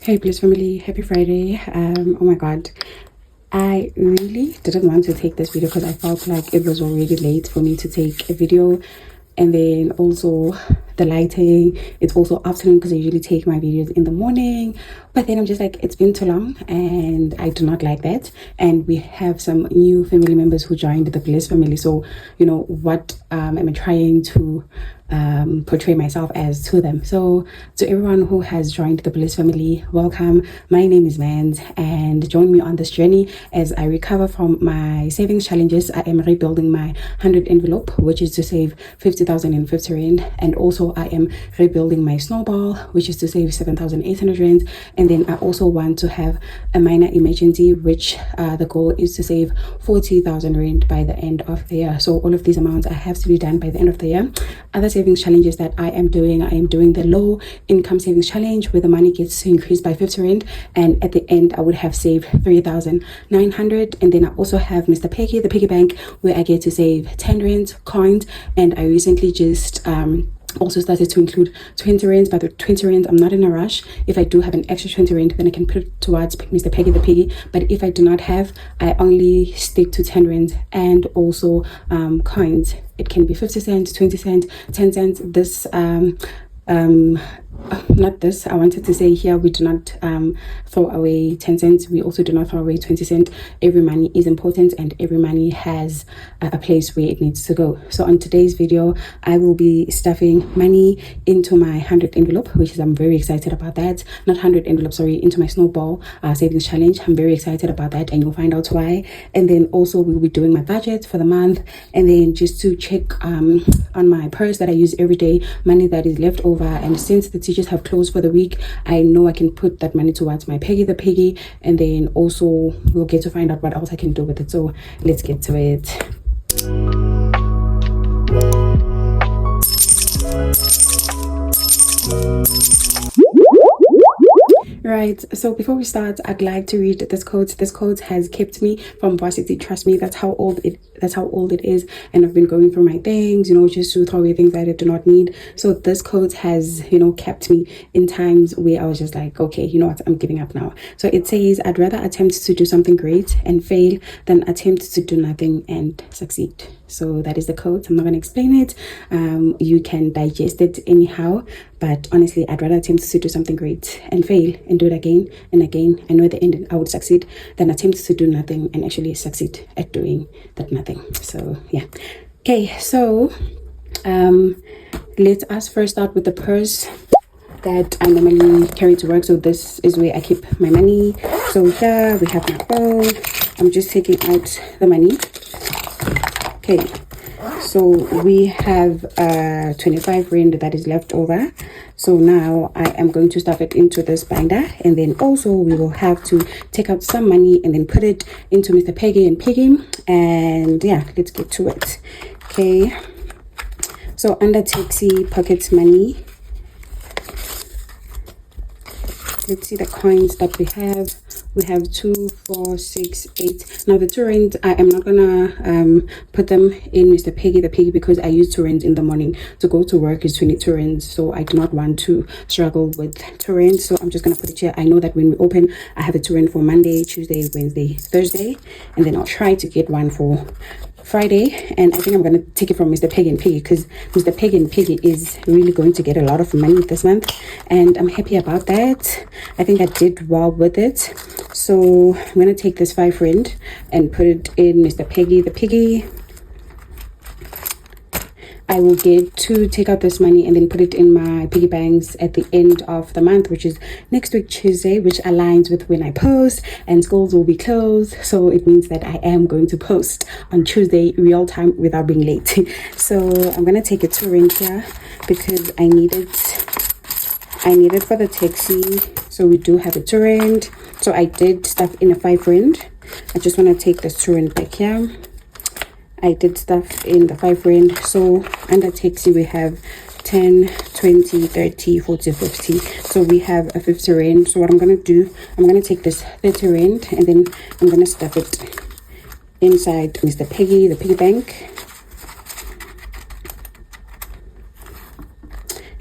Hey Bliss Family, happy Friday. Oh my god, I really didn't want to take this video because I felt like it was already late for me to take a video, and then also the lighting, it's also afternoon because I usually take my videos in the morning, but then I'm just like, it's been too long and I do not like that. And we have some new family members who joined the Bliss family, so you know what am I trying to portray myself as to them. So to everyone who has joined the Bliss family, welcome. My name is Mans, and join me on this journey as I recover from my savings challenges. I am rebuilding my 100 envelope, which is to save 50,050 rand, and also I am rebuilding my Snowball, which is to save 7,800 rand. And then I also want to have a minor emergency, which the goal is to save 40,000 rand by the end of the year. So all of these amounts I have to be done by the end of the year. Other savings challenges that I am doing the low income savings challenge, where the money gets increased by 50 rand, and at the end I would have saved 3,900. And then I also have Mr. Piggy, the piggy bank, where I get to save 10 rand coins. And I recently just also started to include 20 rand, but the 20 rand I'm not in a rush. If I do have an extra 20 rand, then I can put it towards Mr. Piggy the piggy. But if I do not have, I only stick to 10 rand and also coins. It can be 50 cents, 20 cents, 10 cents. This not this, I wanted to say here, we do not throw away 10 cents. We also do not throw away 20 cents. Every money is important, and every money has a place where it needs to go. So on today's video, I will be stuffing money into my 100 envelope, which is, I'm very excited about that. Not 100 envelope, sorry, into my Snowball savings challenge. I'm very excited about that, and you'll find out why. And then also we'll be doing my budget for the month, and then just to check on my purse that I use every day, money that is left over. And since the teachers have closed for the week, I know I can put that money towards my Peggy the piggy, and then also we'll get to find out what else I can do with it. So let's get to it. Right, so before we start, I'd like to read this quote. This quote has kept me from varsity. Trust me, that's how old it is. And I've been going through my things, just to throw away things that I do not need. So this quote has, kept me in times where I was just like, okay, you know what, I'm giving up now. So it says, I'd rather attempt to do something great and fail than attempt to do nothing and succeed. So that is the quote. I'm not going to explain it. You can digest it anyhow, but honestly, I'd rather attempt to do something great and fail and do it again and again. I know at the end I would succeed than attempt to do nothing and actually succeed at doing that nothing. So yeah. Okay, so let us first start with the purse that I normally carry to work. So this is where I keep my money. So here we have my phone. I'm just taking out the money. Okay, so we have 25 rand that is left over. So now I am going to stuff it into this binder, and then also we will have to take out some money and then put it into Mr. Peggy and Piggy. And yeah, let's get to it. Okay, so under taxi pockets money, let's see the coins that we have. We have 2, 4, 6, 8. Now the 2 rand, I am not gonna put them in Mr. Peggy the piggy because I use 2 rand in the morning. To go to work is 22 rand, so I do not want to struggle with 2 rand. So I'm just gonna put it here. I know that when we open, I have a 2 rand for Monday, Tuesday, Wednesday, Thursday, and then I'll try to get one for Friday. And I think I'm gonna take it from Mr. Peggy and Piggy because Mr. Peggy and Piggy is really going to get a lot of money this month, and I'm happy about that. I think I did well with it. So I'm gonna take this 5 rand and put it in Mr. Peggy the piggy. I will get to take out this money and then put it in my piggy banks at the end of the month, which is next week Tuesday, which aligns with when I post, and schools will be closed. So it means that I am going to post on Tuesday real time without being late. So I'm gonna take a 2 rand here because I need it for the taxi. So we do have a 2 rand. So I did stuff in a 5 rand. I just want to take this 2 rand back here. I did stuff in the 5 rand. So under taxi we have 10, 20, 30, 40, 50. So we have a 50 rand. So what I'm going to do, I'm going to take this 30 rand and then I'm going to stuff it inside Mr. Peggy, the piggy bank.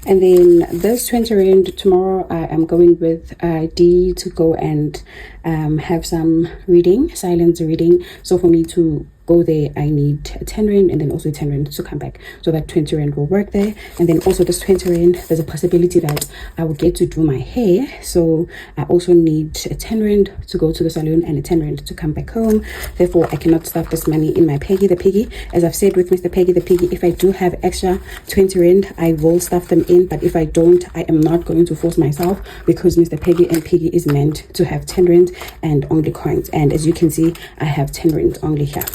And then this 20 rand tomorrow, I am going with D to go and have some reading, silence reading. So for me to go there, I need 10 rand and then also 10 rand to come back, so that 20 rand will work there. And then also this 20 rand, there's a possibility that I will get to do my hair, so I also need a 10 rand to go to the salon and a 10 rand to come back home. Therefore I cannot stuff this money in my piggy the piggy. As I've said with Mr. Piggy the piggy, if I do have extra 20 rand, I will stuff them in, but if I don't, I am not going to force myself, because Mr. Piggy and Piggy is meant to have 10 rand and only coins. And as you can see, I have 10 rand only here.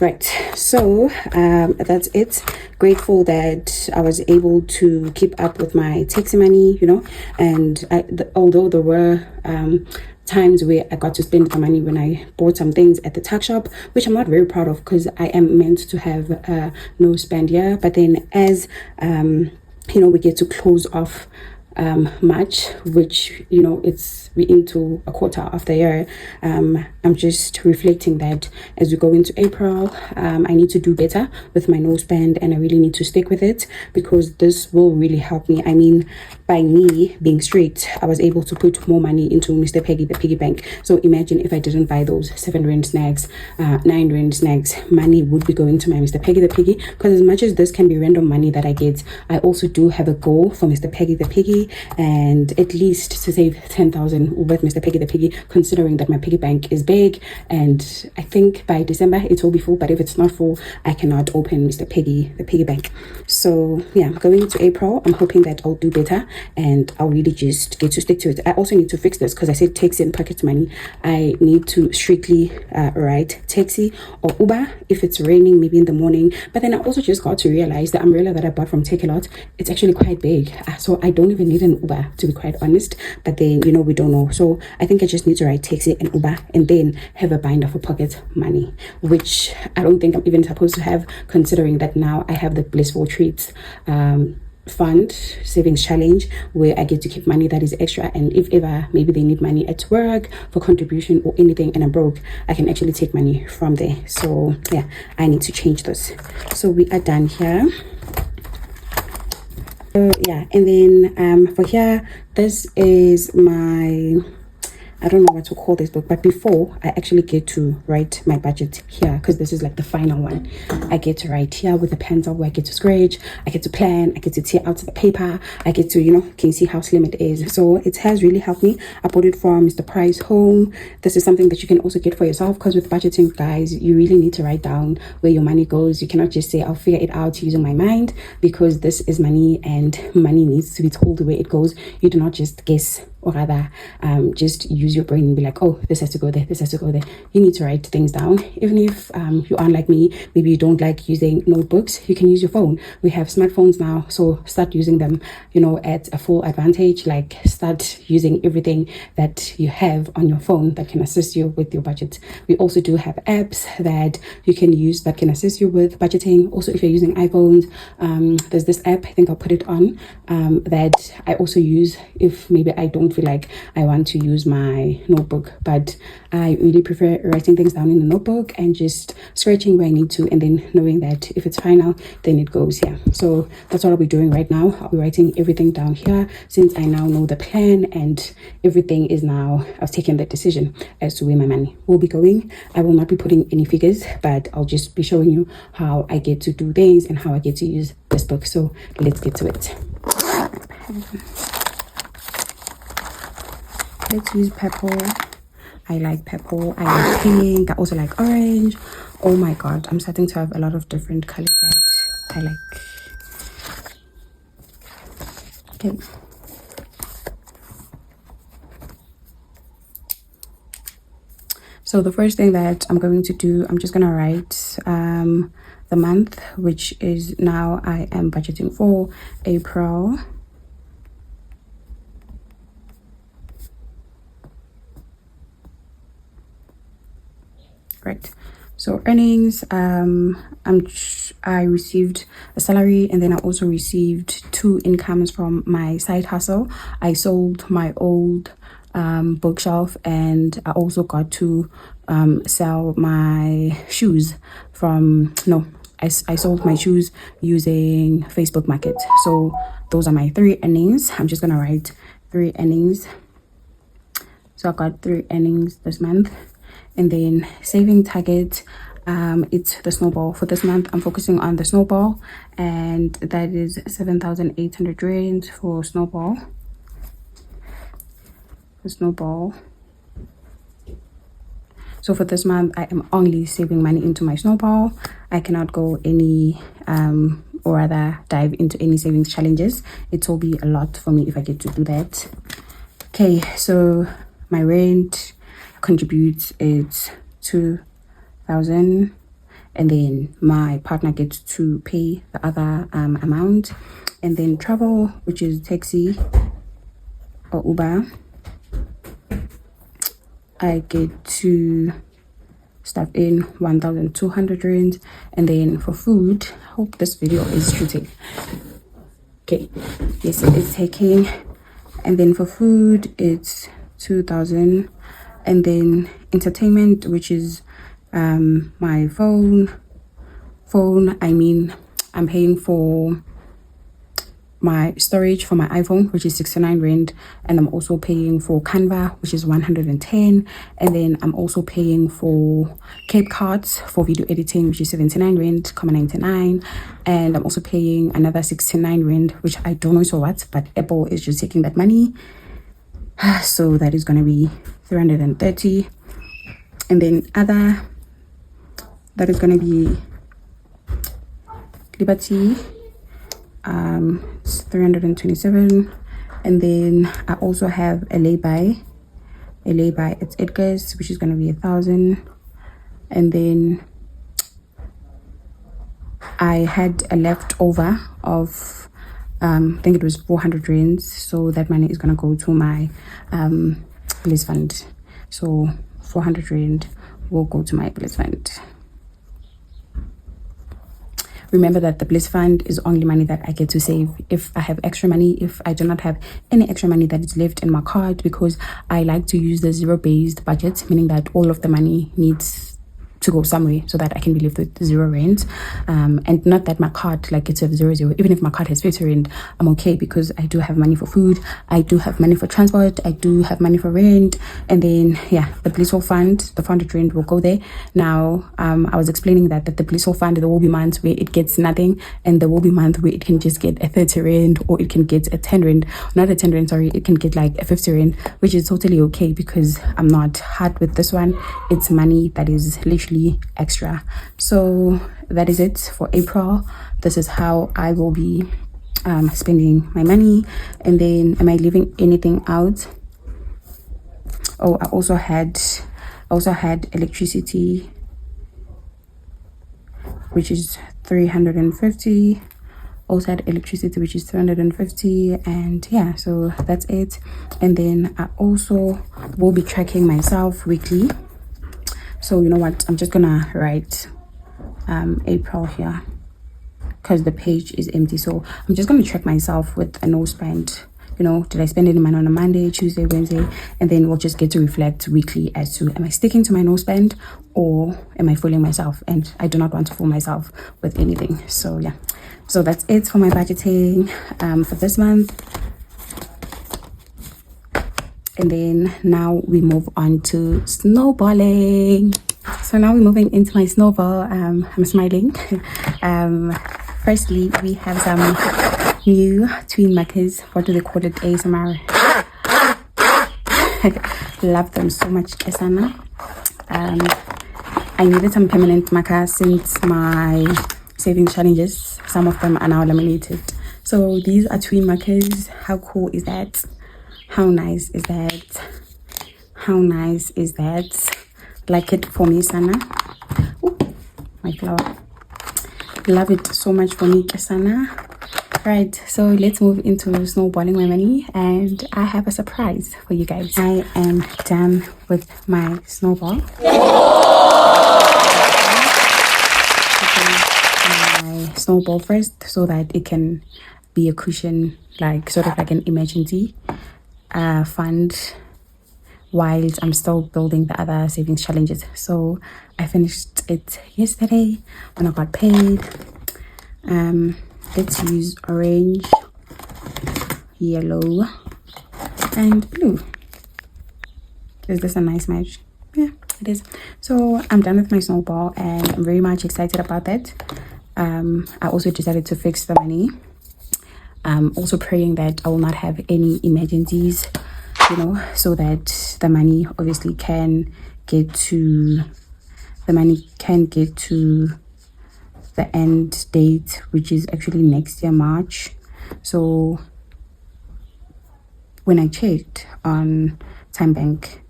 Right, so that's it. Grateful that I was able to keep up with my taxi money, you know, and although there were times where I got to spend the money when I bought some things at the tuck shop, which I'm not very proud of, because I am meant to have no spend here. But then as you know, we get to close off March, which, you know, we're into a quarter of the year. I'm just reflecting that as we go into April, I need to do better with my no spend, and I really need to stick with it, because this will really help me. I mean, by me being strict, I was able to put more money into Mr. Piggy the piggy bank. So imagine if I didn't buy those 7 rand snacks, 9 rand snacks, money would be going to my Mr. Piggy the piggy. Because as much as this can be random money that I get, I also do have a goal for Mr. Piggy the piggy, and at least to save 10,000 with Mr. Piggy the piggy, considering that my piggy bank is big, and I think by December it will be full. But if it's not full, I cannot open Mr. Piggy the piggy bank. So yeah, going into April, I'm hoping that I'll do better, and I'll really just get to stick to it. I also need to fix this, because I said taxi and pocket money. I need to strictly ride taxi or Uber if it's raining, maybe in the morning. But then I also just got to realize the umbrella that I bought from Take A Lot, it's actually quite big, so I don't even need an Uber, to be quite honest. But then, you know, we don't know. So I think I just need to ride taxi and Uber, and then have a binder for pocket money, which I don't think I'm even supposed to have, considering that now I have the Blissful Treats fund savings challenge, where I get to keep money that is extra, and if ever maybe they need money at work for contribution or anything and I'm broke, I can actually take money from there. So yeah, I need to change this. So we are done here. Yeah, and then for here, this is my, I don't know what to call this book, but before I actually get to write my budget here, because this is like the final one. I get to write here with a pencil, where I get to scratch, I get to plan, I get to tear out the paper, I get to, you know, can you see how slim it is? So it has really helped me. I bought it from Mr. Price Home. This is something that you can also get for yourself, because with budgeting, guys, you really need to write down where your money goes. You cannot just say, I'll figure it out using my mind, because this is money, and money needs to be told where it goes. You do not just guess, or rather just use your brain and be like, oh, this has to go there, this has to go there. You need to write things down. Even if you aren't like me, maybe you don't like using notebooks, you can use your phone. We have smartphones now, so start using them, you know, at a full advantage. Like, start using everything that you have on your phone that can assist you with your budget. We also do have apps that you can use that can assist you with budgeting. Also, if you're using iPhones, there's this app, I think I'll put it on, that I also use if maybe I don't feel like I want to use my notebook. But I really prefer writing things down in a notebook and just scratching where I need to, and then knowing that if it's final, then it goes here. So that's what I'll be doing right now. I'll be writing everything down here, since I now know the plan and everything is now, I've taken the decision as to where my money will be going. I will not be putting any figures, but I'll just be showing you how I get to do things and how I get to use this book. So let's get to it. Let's use purple. I like purple, I like pink, I also like orange. Oh my god, I'm starting to have a lot of different colors that I like. Okay. So the first thing that I'm going to do, I'm just gonna write the month, which is now I am budgeting for April. Right, so earnings, I received a salary, and then I also received 2 incomes from my side hustle. I sold my old bookshelf, and I also got to sell my shoes from, no, I sold my shoes using Facebook Market. So those are my 3 earnings. I'm just gonna write 3 earnings. So I got 3 earnings this month. And then saving target, it's the Snowball. For this month I'm focusing on the Snowball, and that is 7,800 rand for Snowball. The Snowball. So for this month I am only saving money into my Snowball. I cannot go any or rather dive into any savings challenges. It will be a lot for me if I get to do that. Okay, so my rent contributes is 2,000, and then my partner gets to pay the other amount, and then travel, which is taxi or Uber, I get to stuff in 1,200 rand. And then for food, I hope this video is shooting. Okay, yes, it is taking. And then for food it's 2,000. And then entertainment, which is my phone, I mean, I'm paying for my storage for my iPhone, which is 69 rand, and I'm also paying for Canva, which is 110, and then I'm also paying for Cape Cards for video editing, which is 79 rand, 99, and I'm also paying another 69 rand, which I don't know so what, but Apple is just taking that money, so that is going to be 330. And then other, that is going to be Liberty, it's 327. And then I also have a lay-by, it's Edgar's, which is going to be 1,000. And then I had a leftover of I think it was 400 rands, so that money is going to go to my Bliss fund. So 400 rand will go to my Bliss fund. Remember that the Bliss fund is only money that I get to save if I have extra money. If I do not have any extra money that is left in my card, because I like to use the zero-based budget, meaning that all of the money needs to go somewhere so that I can be left with 0 rand, and not that my card like gets to 0. Even if my card has 50 rand, I'm okay, because I do have money for food, I do have money for transport, I do have money for rent. And then yeah, the Blissful fund, the 400 rand will go there. Now I was explaining that the Blissful fund, there will be months where it gets nothing, and there will be months where it can just get a 30 rand, or it can get a 10 rand, not a 10 rand, sorry, it can get like a 50 rand, which is totally okay, because I'm not hard with this one. It's money that is literally extra. So that is it for April. This is how I will be spending my money. And then am I leaving anything out? Oh, I also had electricity, which is 350. Also had electricity, which is 350. And yeah, so that's it. And then I also will be tracking myself weekly. So you know what, I'm just gonna write April here, because the page is empty. So I'm just gonna track myself with a no spend. You know, did I spend any money on a Monday, Tuesday, Wednesday? And then we'll just get to reflect weekly as to, am I sticking to my no spend, or am I fooling myself? And I do not want to fool myself with anything. So yeah, so that's it for my budgeting for this month. And then now we move on to snowballing. So now we're moving into my snowball. I'm smiling. Firstly, we have some new twin markers. What do they call it? ASMR. Love them so much, Kesana. I needed some permanent markers since my saving challenges. Some of them are now laminated. So these are twin markers. How cool is that? How nice is that? How nice is that? Like it for me, Sana. Ooh, my flower. Love it so much for me, Sana. Right, so let's move into snowballing my money, and I have a surprise for you guys. I am done with my snowball. My snowball first, so that it can be a cushion, like sort of like an emergency fund whilst I'm still building the other savings challenges. So I finished it yesterday when I got paid. Let's use orange, yellow, and blue. Is this a nice match? Yeah, it is. So I'm done with my snowball and I'm very much excited about that. I also decided to fix the money. I'm also praying that I will not have any emergencies, you know, so that the money obviously can get to the end date, which is actually next year, March. So when I checked on Time Bank,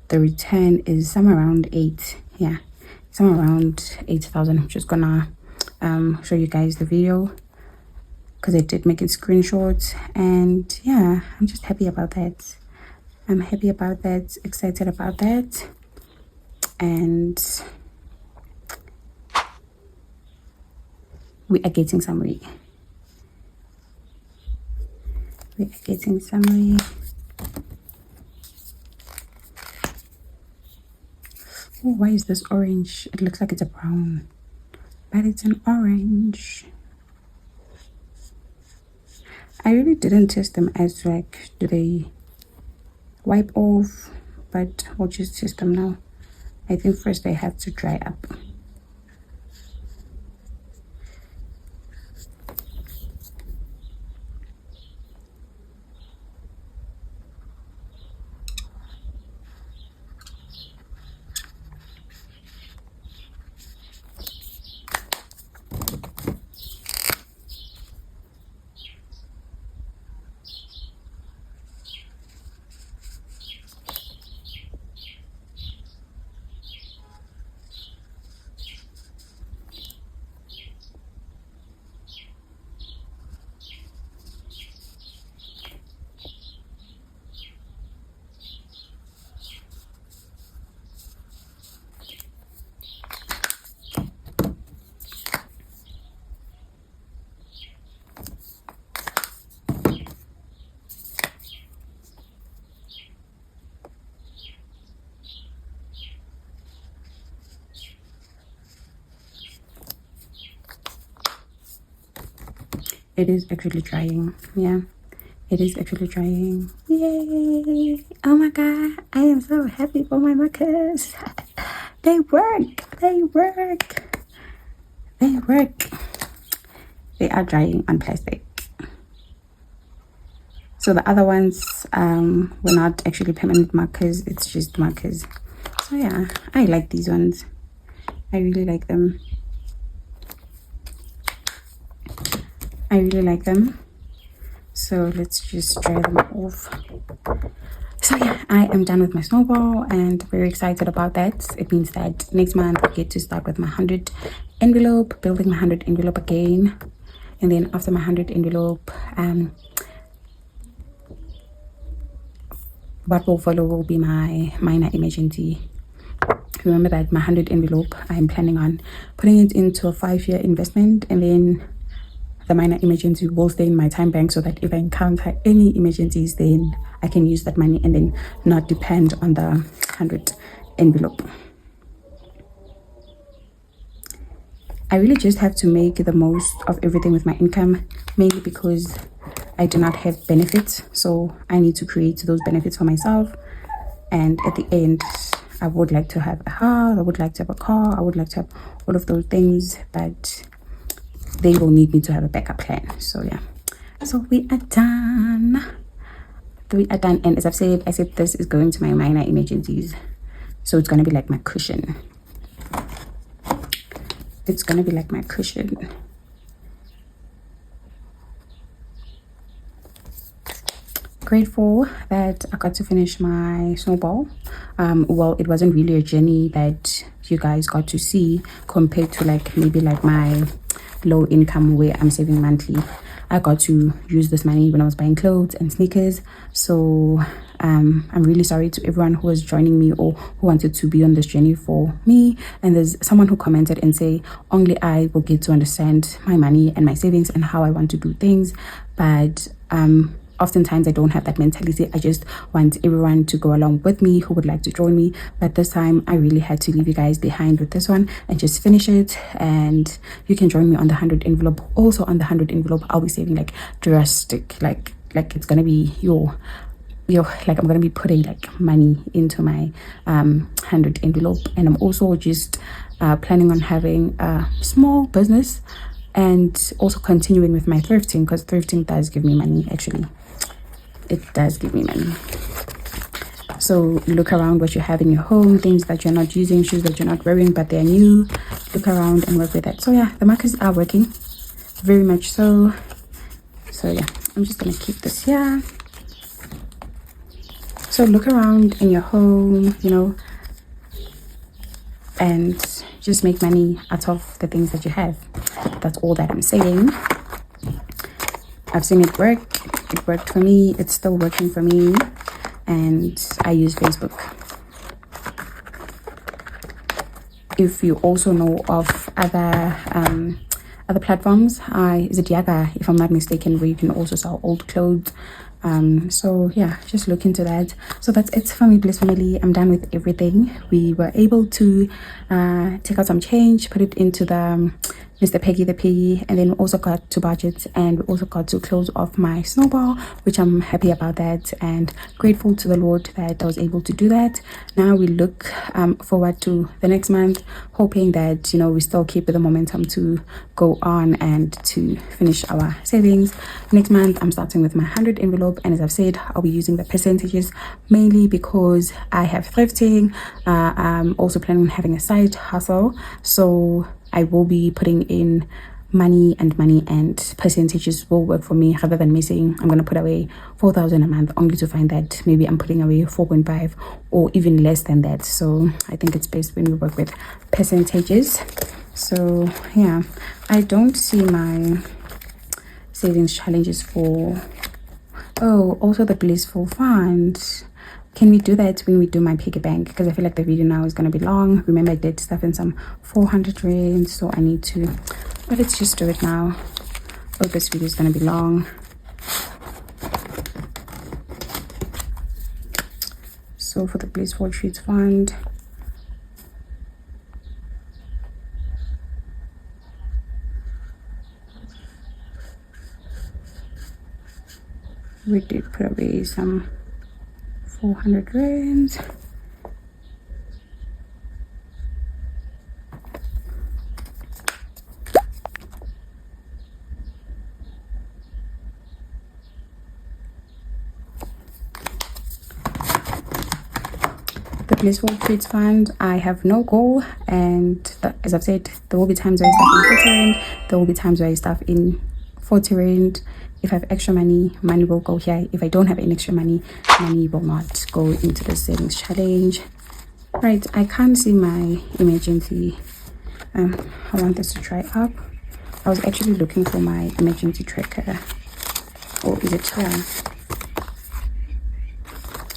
the return is somewhere around 8,000. I'm just gonna show you guys the video because I did make it screenshots, and yeah, I'm just happy about that. I'm happy about that, excited about that, and we are getting summary. Oh, why is this orange? It looks like it's a brown, but it's an orange. I really didn't test them as like, do they wipe off? But we'll just test them now. I think first they have to dry up. It is actually drying. Yeah, it is actually drying. Yay! Oh my god, I am so happy for my markers. They work. They are drying on plastic. So the other ones were not actually permanent markers, it's just markers. So yeah, I like these ones. I really like them. So let's just dry them off. So yeah, I am done with my snowball and very excited about that. It means that next month I get to start with my 100 envelope, building my 100 envelope again. And then after my 100 envelope, what will follow will be my minor emergency. Remember that my 100 envelope, I'm planning on putting it into a 5-year investment, and then the minor emergency will stay in my time bank so that if I encounter any emergencies, then I can use that money and then not depend on the 100 envelope. I really just have to make the most of everything with my income, mainly because I do not have benefits, so I need to create those benefits for myself. And at the end, I would like to have a house, I would like to have a car, I would like to have all of those things, but they will need me to have a backup plan. So yeah, so we are done. And as I said this is going to my minor emergencies, so it's going to be like my cushion. Grateful that I got to finish my snowball. Well, it wasn't really a journey that you guys got to see compared to like maybe like my low income where I'm saving monthly. I got to use this money when I was buying clothes and sneakers. So I'm really sorry to everyone who was joining me or who wanted to be on this journey for me. And there's someone who commented and say only I will get to understand my money and my savings and how I want to do things, but oftentimes I don't have that mentality. I just want everyone to go along with me who would like to join me. But this time I really had to leave you guys behind with this one and just finish it. And you can join me on the 100 envelope. Also on the 100 envelope, I'll be saving like drastic, like it's gonna be your like I'm gonna be putting like money into my 100 envelope. And I'm also just planning on having a small business and also continuing with my thrifting, because thrifting does give me money. Actually, it does give me money. So look around what you have in your home, things that you're not using, shoes that you're not wearing but they're new. Look around and work with that. So yeah, the markers are working very much so. So yeah, I'm just gonna keep this here. So look around in your home, you know, and just make money out of the things that you have. That's all that I'm saying. I've seen it work. It worked for me. It's still working for me. And I use Facebook. If you also know of other platforms, is it Yaga, if I'm not mistaken, where you can also sell old clothes. So yeah, just look into that. So that's it for me, Bliss Family. I'm done with everything. We were able to take out some change, put it into the Mr. Piggy, and then we also got to budget, and we also got to close off my Snowball, which I'm happy about that and grateful to the Lord that I was able to do that. Now we look forward to the next month, hoping that, you know, we still keep the momentum to go on and to finish our savings. Next month I'm starting with my 100 envelope, and as I've said, I'll be using the percentages mainly because I have thrifting. I'm also planning on having a side hustle, so I will be putting in money, and percentages will work for me rather than me saying I'm going to put away 4,000 a month only to find that maybe I'm putting away 4.5 or even less than that. So I think it's best when we work with percentages. So yeah, I don't see my savings challenges for, oh, also the blissful fund. Can we do that when we do my piggy bank? Because I feel like the video now is going to be long. Remember, I did stuff in some 400 rands, so I need to, but let's just do it now. Oh, this video is going to be long. So for the blissful treats fund, we did put away some 400 rands. The blissful treats fund, I have no goal, and as I've said, there will be times where I stuff in 30 rand, there will be times where I stuff in 40 rand. If I have extra money, money will go here. If I don't have any extra money, money will not go into the savings challenge. Right, I can't see my emergency. I want this to try up. I was actually looking for my emergency tracker. Or is it here?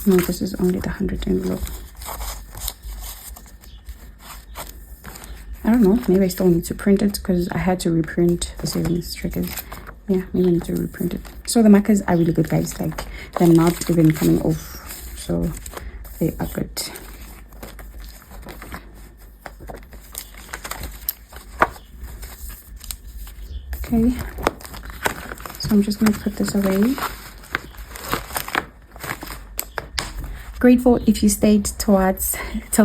No, this is only the 100 envelope. I don't know, maybe I still need to print it because I had to reprint the savings trackers. Yeah, maybe I need to reprint it. So the markers are really good, guys. Like, they're not even coming off, so they are good. Okay, so I'm just gonna put this away. Grateful if you stayed till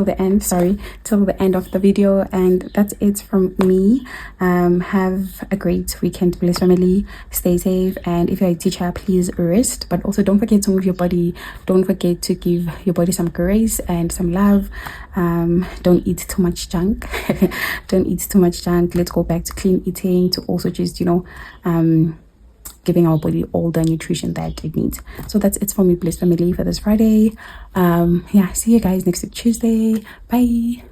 the end of the video. And that's it from me. Have a great weekend, Bliss Family. Stay safe, and if you're a teacher, please rest, but also don't forget to move your body. Don't forget to give your body some grace and some love. Don't eat too much junk. Don't eat too much junk. Let's go back to clean eating, to also just, you know, giving our body all the nutrition that it needs. So that's it for me, Bliss Family, for this Friday. Yeah, see you guys next week, Tuesday. Bye.